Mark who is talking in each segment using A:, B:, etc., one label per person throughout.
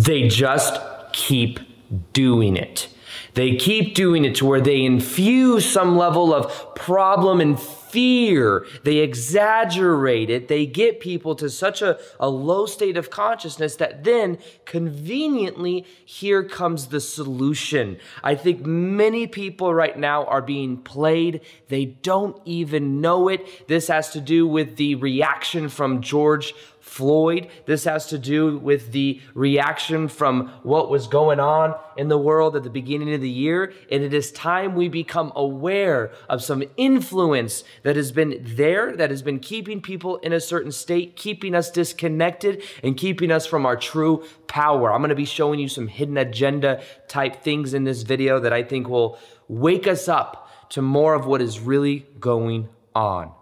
A: They just keep doing it. They keep doing it to where they infuse some level of problem and fear. They exaggerate it. They get people to such a low state of consciousness that then conveniently here comes the solution. I think many people right now are being played. They don't even know it. This has to do with the reaction from George Floyd. This has to do with the reaction from what was going on in the world at the beginning of the year. And it is time we become aware of some influence that has been there, that has been keeping people in a certain state, keeping us disconnected and keeping us from our true power. I'm going to be showing you some hidden agenda type things in this video that I think will wake us up to more of what is really going on.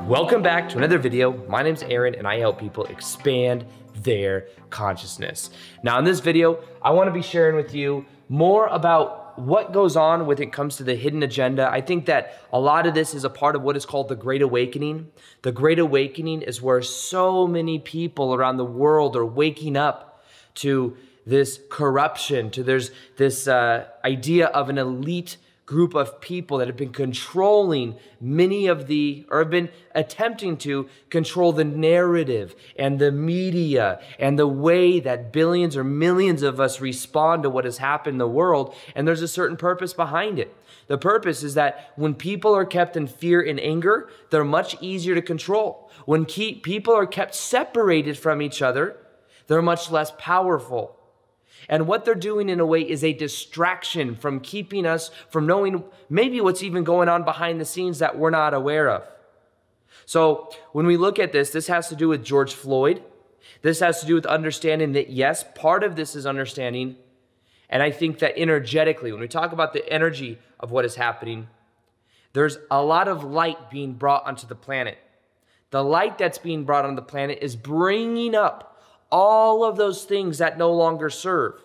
A: Welcome back to another video. My name's Aaron and I help people expand their consciousness. Now in this video, I want to be sharing with you more about what goes on when it comes to the hidden agenda. I think that a lot of this is a part of what is called the Great Awakening. The Great Awakening is where so many people around the world are waking up to this corruption, to there's this idea of an elite group of people that have been controlling or have been attempting to control the narrative and the media and the way that billions or millions of us respond to what has happened in the world. And there's a certain purpose behind it. The purpose is that when people are kept in fear and anger, they're much easier to control. When people are kept separated from each other, they're much less powerful. And what they're doing in a way is a distraction from keeping us from knowing maybe what's even going on behind the scenes that we're not aware of. So when we look at this, this has to do with George Floyd. This has to do with understanding that, yes, part of this is understanding. And I think that energetically, when we talk about the energy of what is happening, there's a lot of light being brought onto the planet. The light that's being brought on the planet is bringing up all of those things that no longer serve.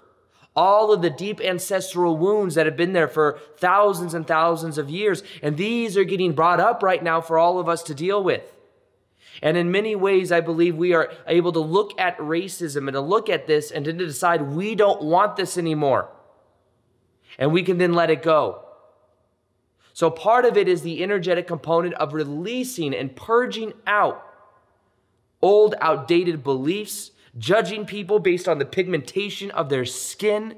A: All of the deep ancestral wounds that have been there for thousands and thousands of years. And these are getting brought up right now for all of us to deal with. And in many ways, I believe we are able to look at racism and to look at this and to decide we don't want this anymore. And we can then let it go. So part of it is the energetic component of releasing and purging out old, outdated beliefs, judging people based on the pigmentation of their skin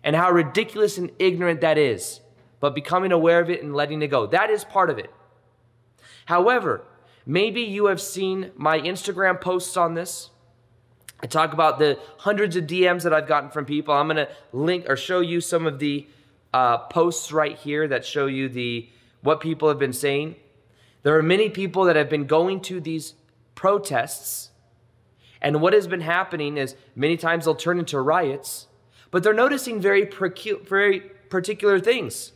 A: and how ridiculous and ignorant that is, but becoming aware of it and letting it go. That is part of it. However, maybe you have seen my Instagram posts on this. I talk about the hundreds of DMs that I've gotten from people. I'm going to link or show you some of the posts right here that show you what people have been saying. There are many people that have been going to these protests. And what has been happening is many times they'll turn into riots, but they're noticing very particular things.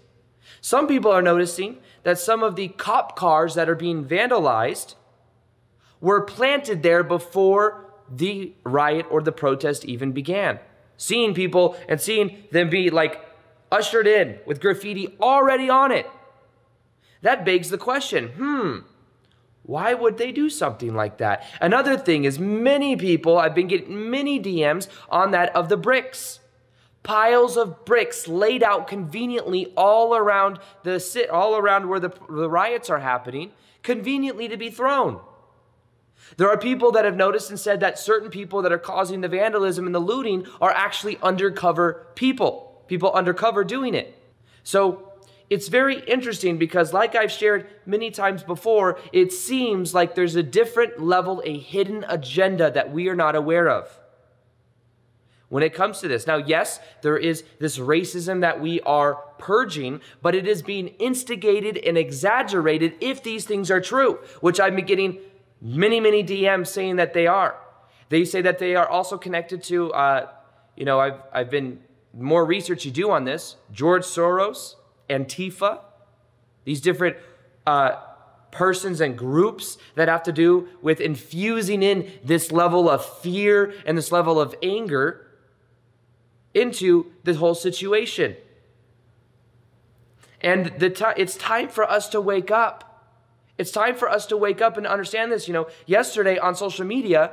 A: Some people are noticing that some of the cop cars that are being vandalized were planted there before the riot or the protest even began. Seeing people and seeing them be like ushered in with graffiti already on it. That begs the question, why would they do something like that? Another thing is many people, I've been getting many DMs on that of the bricks. Piles of bricks laid out conveniently all around where the riots are happening, conveniently to be thrown. There are people that have noticed and said that certain people that are causing the vandalism and the looting are actually undercover people undercover doing it. So it's very interesting because like I've shared many times before, it seems like there's a different level, a hidden agenda that we are not aware of when it comes to this. Now, yes, there is this racism that we are purging, but it is being instigated and exaggerated if these things are true, which I've been getting many, many DMs saying that they are. They say that they are also connected to, I've been, more research you do on this, George Soros, Antifa, these different persons and groups that have to do with infusing in this level of fear and this level of anger into the whole situation. And it's time for us to wake up. It's time for us to wake up and understand this. Yesterday on social media,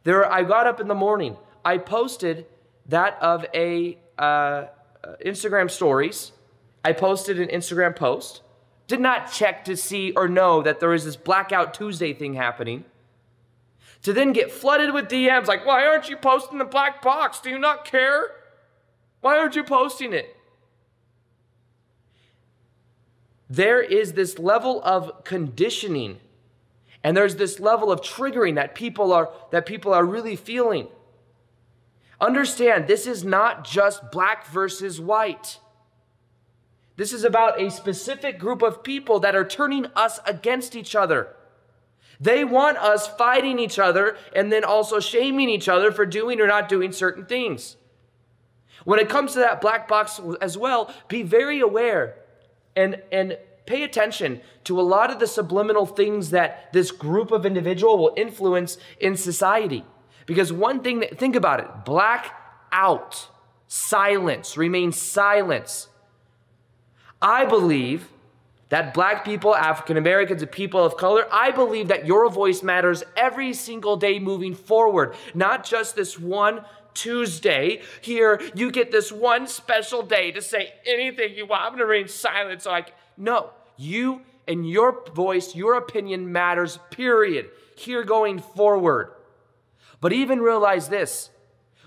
A: I got up in the morning. I posted that of a Instagram stories. I posted an Instagram post. Did not check to see or know that there is this Blackout Tuesday thing happening. To then get flooded with DMs like, why aren't you posting the black box? Do you not care? Why aren't you posting it? There is this level of conditioning, and there's this level of triggering that people are really feeling. Understand, this is not just black versus white. This is about a specific group of people that are turning us against each other. They want us fighting each other and then also shaming each other for doing or not doing certain things. When it comes to that black box as well, be very aware and pay attention to a lot of the subliminal things that this group of individual will influence in society. Because one thing, think about it, black out, silence, remain silence. I believe that black people, African Americans, and people of color, I believe that your voice matters every single day moving forward, not just this one Tuesday. Here, you get this one special day to say anything you want. I'm going to remain silent so I can. No, you and your voice, your opinion matters, period, here going forward. But even realize this,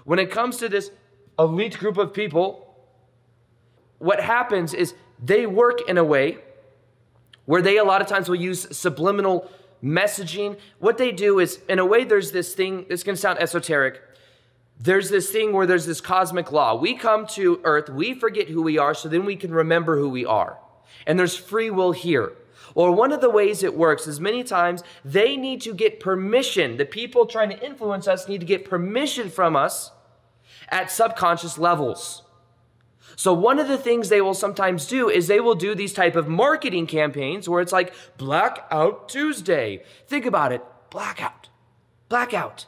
A: when it comes to this elite group of people, what happens is they work in a way where they a lot of times will use subliminal messaging. What they do is, in a way, there's this thing, this can sound esoteric, there's this thing where there's this cosmic law. We come to earth, we forget who we are, so then we can remember who we are. And there's free will here. Or one of the ways it works is many times they need to get permission. The people trying to influence us need to get permission from us at subconscious levels. So one of the things they will sometimes do is they will do these type of marketing campaigns where it's like Blackout Tuesday. Think about it, blackout, blackout.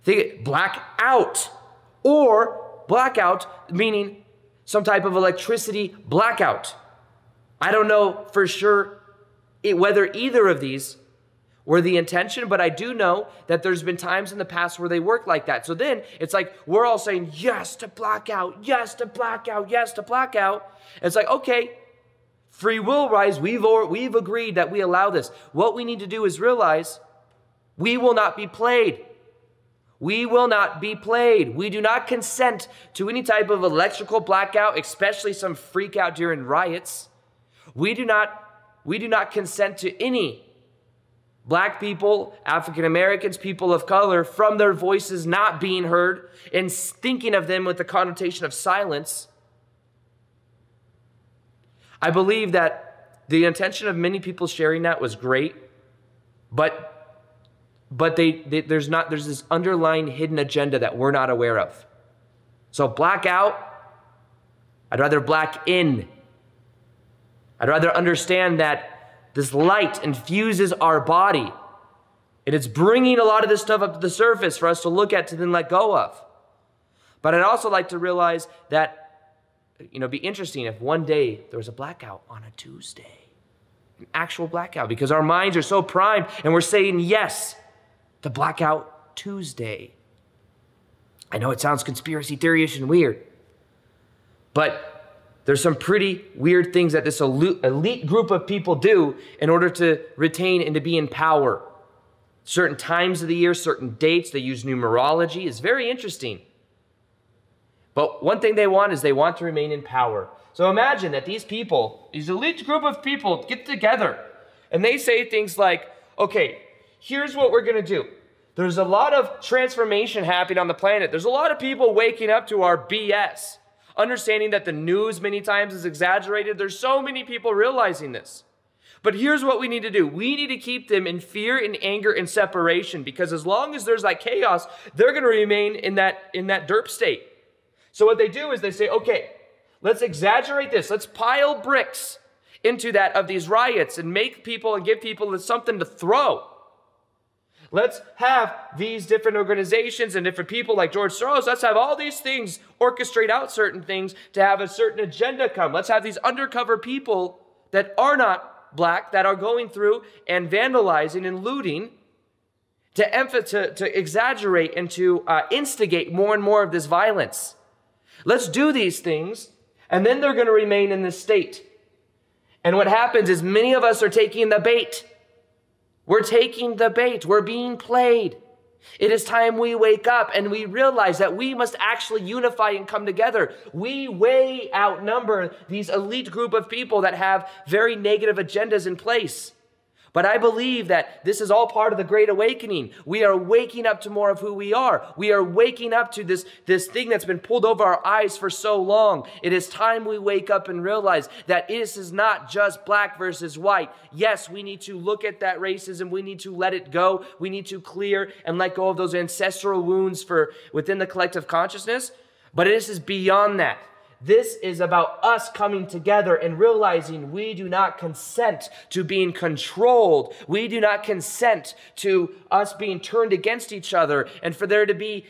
A: Think blackout, or blackout meaning some type of electricity blackout. I don't know for sure whether either of these were the intention, but I do know that there's been times in the past where they work like that. So then it's like we're all saying yes to blackout, yes to blackout, yes to blackout. And it's like, okay, free will rise. We've agreed that we allow this. What we need to do is realize we will not be played. We will not be played. We do not consent to any type of electrical blackout, especially some freak out during riots. We do not consent to any black people, African Americans, people of color, from their voices not being heard and thinking of them with the connotation of silence. I believe that the intention of many people sharing that was great, but there's this underlying hidden agenda that we're not aware of. So blackout, I'd rather black in. I'd rather understand that this light infuses our body, and it's bringing a lot of this stuff up to the surface for us to look at to then let go of. But I'd also like to realize that, it'd be interesting if one day there was a blackout on a Tuesday, an actual blackout, because our minds are so primed and we're saying yes to Blackout Tuesday. I know it sounds conspiracy theory-ish and weird, but there's some pretty weird things that this elite group of people do in order to retain and to be in power. Certain times of the year, certain dates, they use numerology. It's very interesting. But one thing they want is they want to remain in power. So imagine that these people, these elite group of people get together and they say things like, okay, here's what we're going to do. There's a lot of transformation happening on the planet. There's a lot of people waking up to our BS. Understanding that the news many times is exaggerated. There's so many people realizing this. But here's what we need to do. We need to keep them in fear and anger and separation, because as long as there's like chaos, they're going to remain in that derp state. So what they do is they say, okay, let's exaggerate this. Let's pile bricks into that of these riots and make people and give people something to throw. Let's have these different organizations and different people like George Soros. Let's have all these things orchestrate out certain things to have a certain agenda come. Let's have these undercover people that are not black, that are going through and vandalizing and looting. to exaggerate and to instigate more and more of this violence. Let's do these things, and then they're going to remain in this state. And what happens is many of us are taking the bait. We're taking the bait. We're being played. It is time we wake up and we realize that we must actually unify and come together. We way outnumber these elite group of people that have very negative agendas in place. But I believe that this is all part of the Great Awakening. We are waking up to more of who we are. We are waking up to this thing that's been pulled over our eyes for so long. It is time we wake up and realize that this is not just black versus white. Yes, we need to look at that racism. We need to let it go. We need to clear and let go of those ancestral wounds within the collective consciousness. But this is beyond that. This is about us coming together and realizing we do not consent to being controlled. We do not consent to us being turned against each other. And for there to be,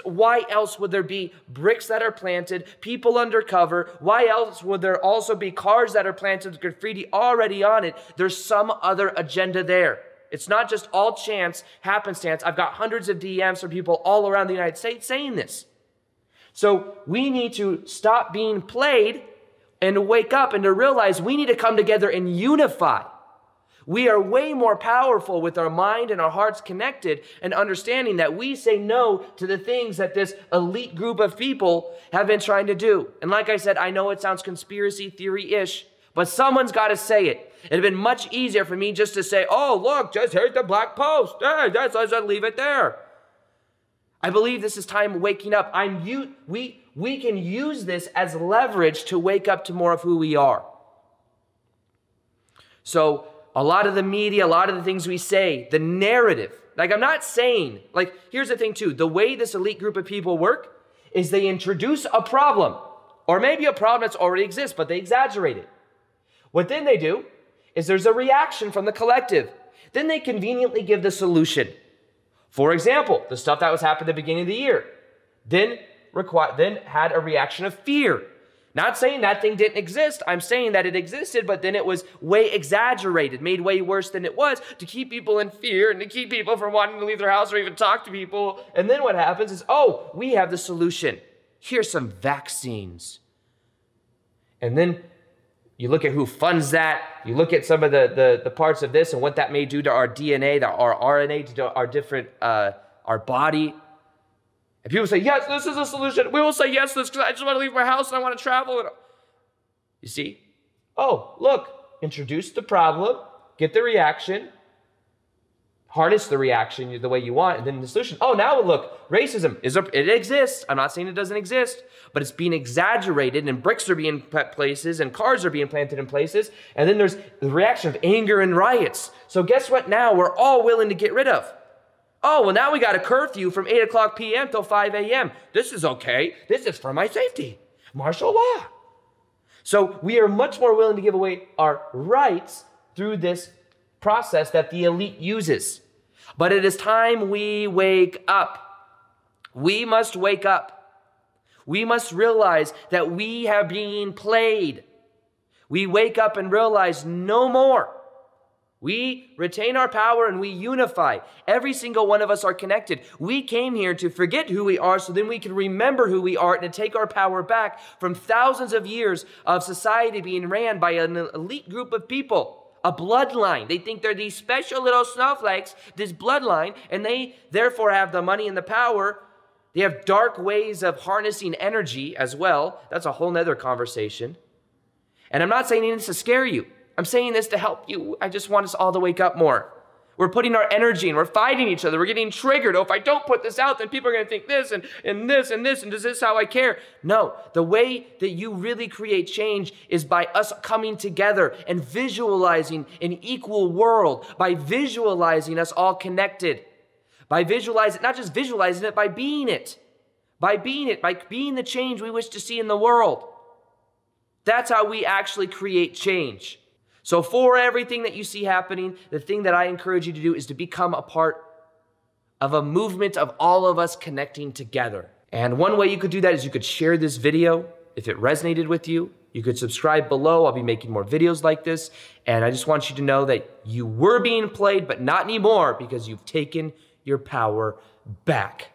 A: why else would there be bricks that are planted, people undercover? Why else would there also be cars that are planted with graffiti already on it? There's some other agenda there. It's not just all chance, happenstance. I've got hundreds of DMs from people all around the United States saying this. So we need to stop being played and wake up and to realize we need to come together and unify. We are way more powerful with our mind and our hearts connected and understanding that we say no to the things that this elite group of people have been trying to do. And like I said, I know it sounds conspiracy theory-ish, but someone's got to say it. It'd have been much easier for me just to say, oh, look, just here's the black post. Let's leave it there. I believe this is time waking up. We can use this as leverage to wake up to more of who we are. So a lot of the media, a lot of the things we say, the narrative, like I'm not saying, like here's the thing too, the way this elite group of people work is they introduce a problem, or maybe a problem that's already exists, but they exaggerate it. What then they do is there's a reaction from the collective. Then they conveniently give the solution. For example, the stuff that was happening at the beginning of the year, then had a reaction of fear. Not saying that thing didn't exist. I'm saying that it existed, but then it was way exaggerated, made way worse than it was to keep people in fear and to keep people from wanting to leave their house or even talk to people. And then what happens is, oh, we have the solution. Here's some vaccines. And then you look at who funds that. You look at some of the parts of this and what that may do to our DNA, our RNA, to our different, our body. And people say, yes, this is a solution. We will say yes to this because I just want to leave my house and I want to travel. You see? Oh, look, introduce the problem, get the reaction, harness the reaction the way you want, and then the solution. Oh, now look, racism, it exists. I'm not saying it doesn't exist, but it's being exaggerated, and bricks are being put places, and cars are being planted in places, and then there's the reaction of anger and riots. So guess what now we're all willing to get rid of? Oh, well, now we got a curfew from 8 o'clock p.m. till 5 a.m. This is okay. This is for my safety. Martial law. So we are much more willing to give away our rights through this process that the elite uses. But it is time we wake up. We must wake up. We must realize that we have been played. We wake up and realize no more. We retain our power and we unify. Every single one of us are connected. We came here to forget who we are so then we can remember who we are and to take our power back from thousands of years of society being ran by an elite group of people, a bloodline. They think they're these special little snowflakes, this bloodline, and they therefore have the money and the power. They have dark ways of harnessing energy as well. That's a whole nother conversation. And I'm not saying this to scare you. I'm saying this to help you. I just want us all to wake up more. We're putting our energy and we're fighting each other. We're getting triggered. Oh, if I don't put this out, then people are going to think this and this and this, and is this how I care? No, the way that you really create change is by us coming together and visualizing an equal world, by visualizing us all connected, by visualizing, not just visualizing it, by being it, by being the change we wish to see in the world. That's how we actually create change. So for everything that you see happening, the thing that I encourage you to do is to become a part of a movement of all of us connecting together. And one way you could do that is you could share this video if it resonated with you. You could subscribe below. I'll be making more videos like this. And I just want you to know that you were being played, but not anymore because you've taken your power back.